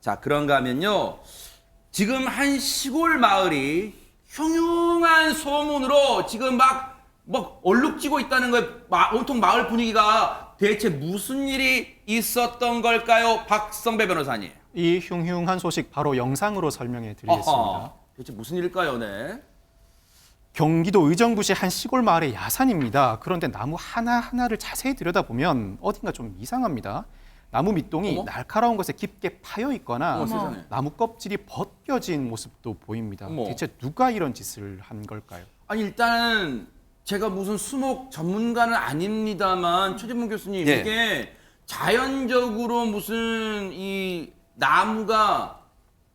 자, 그런가 하면요. 지금 한 시골 마을이 흉흉한 소문으로 지금 막 얼룩지고 있다는 거예요. 온통 마을 분위기가 대체 무슨 일이 있었던 걸까요? 박성배 변호사님. 이 흉흉한 소식 바로 영상으로 설명해 드리겠습니다. 어허, 대체 무슨 일일까요, 네? 경기도 의정부시 한 시골 마을의 야산입니다. 그런데 나무 하나하나를 자세히 들여다보면 어딘가 좀 이상합니다. 나무 밑동이 어머? 날카로운 것에 깊게 파여 있거나 어머, 세상에. 나무 껍질이 벗겨진 모습도 보입니다. 어머. 대체 누가 이런 짓을 한 걸까요? 아니, 일단은 제가 무슨 수목 전문가는 아닙니다만 최진문 교수님, 예. 이게 자연적으로 무슨 이 나무가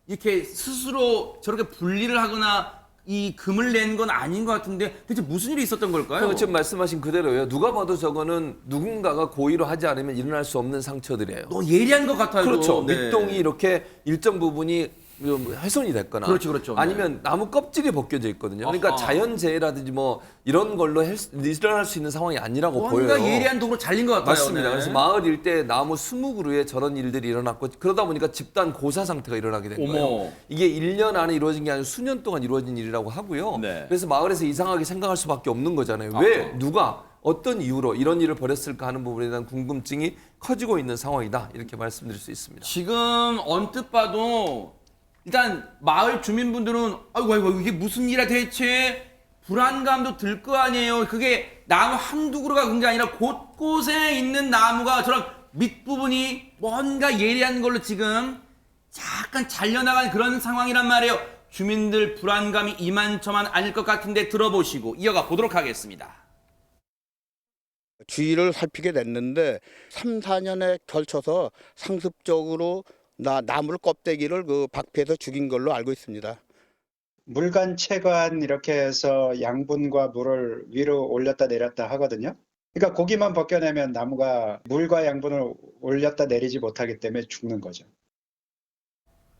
이렇게 스스로 저렇게 분리를 하거나 이 금을 낸 건 아닌 것 같은데 대체 무슨 일이 있었던 걸까요? 지금 말씀하신 그대로예요. 누가 봐도 저거는 누군가가 고의로 하지 않으면 일어날 수 없는 상처들이에요. 너무 예리한 것 같아요. 그렇죠. 네. 밑동이 이렇게 일정 부분이 훼손이 됐거나 그렇죠, 그렇죠. 아니면 나무 껍질이 벗겨져 있거든요. 그러니까 아하. 자연재해라든지 뭐 이런 걸로 일어날 수 있는 상황이 아니라고 뭔가 보여요. 예리한 도구로 잘린 것 같아요. 맞습니다. 네. 그래서 마을 일대 나무 20그루에 저런 일들이 일어났고 그러다 보니까 집단 고사 상태가 일어나게 된 거예요. 어머. 이게 1년 안에 이루어진 게 아니라 수년 동안 이루어진 일이라고 하고요. 네. 그래서 마을에서 이상하게 생각할 수밖에 없는 거잖아요. 왜 아하. 누가 어떤 이유로 이런 일을 벌였을까 하는 부분에 대한 궁금증이 커지고 있는 상황이다. 이렇게 말씀드릴 수 있습니다. 지금 언뜻 봐도 일단 마을 주민분들은 아이고 이게 무슨 일이야 대체 불안감도 들 거 아니에요. 그게 나무 한두 그루가 그런 게 아니라 곳곳에 있는 나무가 저런 밑부분이 뭔가 예리한 걸로 지금 약간 잘려나간 그런 상황이란 말이에요. 주민들 불안감이 이만저만 아닐 것 같은데 들어보시고 이어가 보도록 하겠습니다. 주위를 살피게 됐는데 3, 4년에 걸쳐서 상습적으로 나물 껍데기를 그 박피해서 죽인 걸로 알고 있습니다. 물간 채관 이렇게 해서 양분과 물을 위로 올렸다 내렸다 하거든요. 그러니까 고기만 벗겨내면 나무가 물과 양분을 올렸다 내리지 못하기 때문에 죽는 거죠.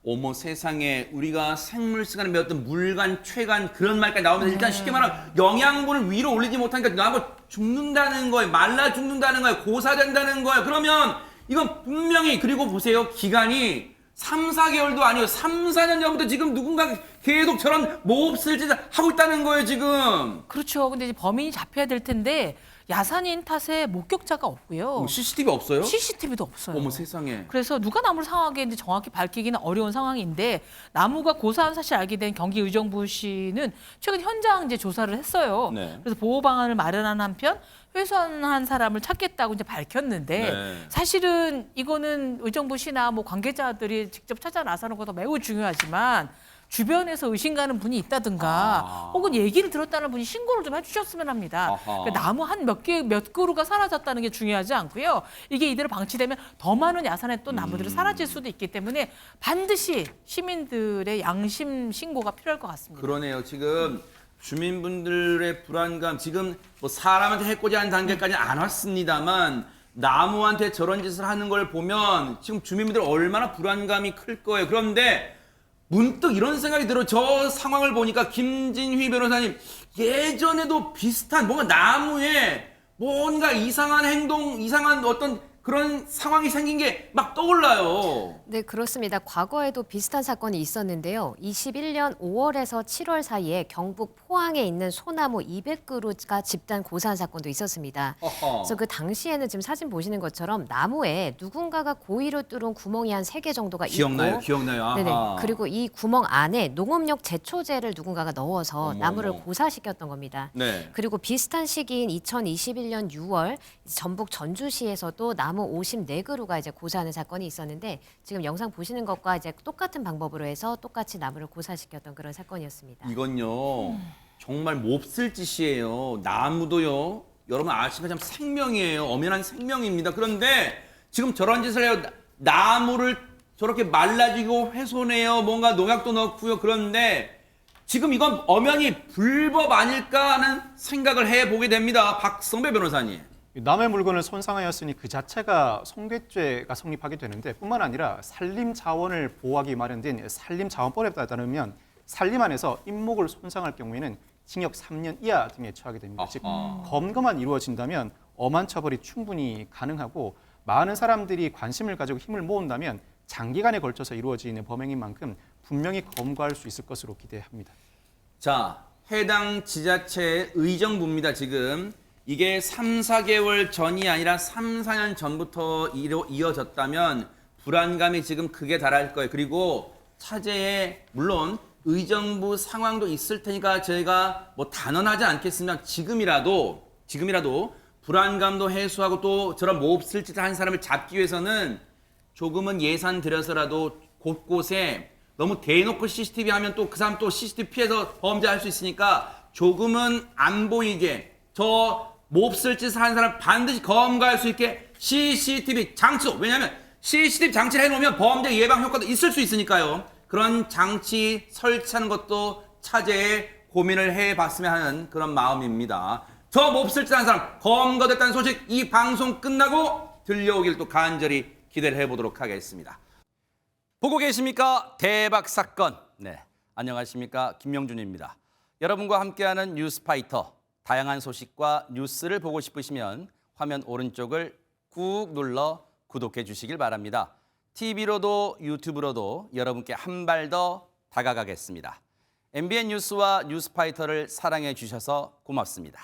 어머 세상에 우리가 생물 시간에 배웠던 물간, 최간 그런 말까지 나오면서 일단 쉽게 말하면 영양분을 위로 올리지 못하니까 나무가 죽는다는 거예요. 말라 죽는다는 거예요. 고사된다는 거예요. 그러면 이건 분명히 그리고 보세요. 기간이 3, 4개월도 아니에요. 3, 4년 전부터 지금 누군가 계속 저런 몹쓸 짓을 하고 있다는 거예요. 지금. 그렇죠. 근데 이제 범인이 잡혀야 될 텐데 야산인 탓에 목격자가 없고요. CCTV 없어요? CCTV도 없어요. 어머 세상에. 그래서 누가 나무를 상하게 했는지 정확히 밝히기는 어려운 상황인데 나무가 고사한 사실 알게 된 경기 의정부시는 최근 현장 이제 조사를 했어요. 네. 그래서 보호 방안을 마련한 한편 훼손한 사람을 찾겠다고 이제 밝혔는데 네. 사실은 이거는 의정부시나 뭐 관계자들이 직접 찾아 나서는 것도 매우 중요하지만 주변에서 의심 가는 분이 있다든가 혹은 얘기를 들었다는 분이 신고를 좀 해주셨으면 합니다. 그러니까 나무 한 몇 그루가 사라졌다는 게 중요하지 않고요. 이게 이대로 방치되면 더 많은 야산의 또 나무들이 사라질 수도 있기 때문에 반드시 시민들의 양심 신고가 필요할 것 같습니다. 그러네요. 지금 주민분들의 불안감 지금 뭐 사람한테 해코지하는 단계까지는 안 왔습니다만 나무한테 저런 짓을 하는 걸 보면 지금 주민분들 얼마나 불안감이 클 거예요. 그런데 문득 이런 생각이 들어. 저 상황을 보니까 김진휘 변호사님 예전에도 비슷한 뭔가 나무에 뭔가 이상한 행동, 이상한 어떤 그런 상황이 생긴 게 막 떠올라요. 네, 그렇습니다. 과거에도 비슷한 사건이 있었는데요. 21년 5월에서 7월 사이에 경북 포항에 있는 소나무 200그루가 집단 고사한 사건도 있었습니다. 어허. 그래서 그 당시에는 지금 사진 보시는 것처럼 나무에 누군가가 고의로 뚫은 구멍이 한 3개 정도가 기억나요, 있고 기억나요. 아하. 네네. 그리고 이 구멍 안에 농업용 제초제를 누군가가 넣어서 어머, 나무를 어머. 고사시켰던 겁니다. 네. 그리고 비슷한 시기인 2021년 6월 전북 전주시에서도 나무 54그루가 이제 고사하는 사건이 있었는데 지금 영상 보시는 것과 이제 똑같은 방법으로 해서 똑같이 나무를 고사시켰던 그런 사건이었습니다. 이건요 정말 몹쓸 짓이에요. 나무도요 여러분 아시는 참 생명이에요. 엄연한 생명입니다. 그런데 지금 저런 짓을 해요. 나무를 저렇게 말라지고 훼손해요. 뭔가 농약도 넣고요. 그런데 지금 이건 엄연히 불법 아닐까 하는 생각을 해보게 됩니다. 박성배 변호사님. 남의 물건을 손상하였으니 그 자체가 성괴죄가 성립하게 되는데 뿐만 아니라 산림 자원을 보호하기 마련된 산림자원법에 따르면 산림 안에서 잇목을 손상할 경우에는 징역 3년 이하 등에 처하게 됩니다. 즉 검거만 이루어진다면 엄한 처벌이 충분히 가능하고 많은 사람들이 관심을 가지고 힘을 모은다면 장기간에 걸쳐서 이루어지는 범행인 만큼 분명히 검거할 수 있을 것으로 기대합니다. 자, 해당 지자체의 의정부입니다. 지금 이게 3, 4개월 전이 아니라 3, 4년 전부터 이어졌다면 불안감이 지금 극에 달할 거예요. 그리고 차제에 물론 의정부 상황도 있을 테니까 저희가 뭐 단언하지 않겠습니다. 지금이라도 불안감도 해소하고 또 저런 몹쓸 짓을 한 사람을 잡기 위해서는 조금은 예산 들여서라도 곳곳에 너무 대놓고 CCTV 하면 또 그 사람 또 CCTV 피해서 범죄할 수 있으니까 조금은 안 보이게 저 몹쓸 짓을 한 사람 반드시 검거할 수 있게 CCTV 장치도, 왜냐하면 CCTV 장치를 해놓으면 범죄 예방 효과도 있을 수 있으니까요. 그런 장치 설치하는 것도 차제에 고민을 해봤으면 하는 그런 마음입니다. 저 몹쓸 짓 한 사람 검거됐다는 소식 이 방송 끝나고 들려오길 또 간절히 기대를 해보도록 하겠습니다. 보고 계십니까? 대박 사건. 네, 안녕하십니까? 김명준입니다. 여러분과 함께하는 뉴스파이터. 다양한 소식과 뉴스를 보고 싶으시면 화면 오른쪽을 꾹 눌러 구독해 주시길 바랍니다. TV로도 유튜브로도 여러분께 한 발 더 다가가겠습니다. MBN 뉴스와 뉴스파이터를 사랑해 주셔서 고맙습니다.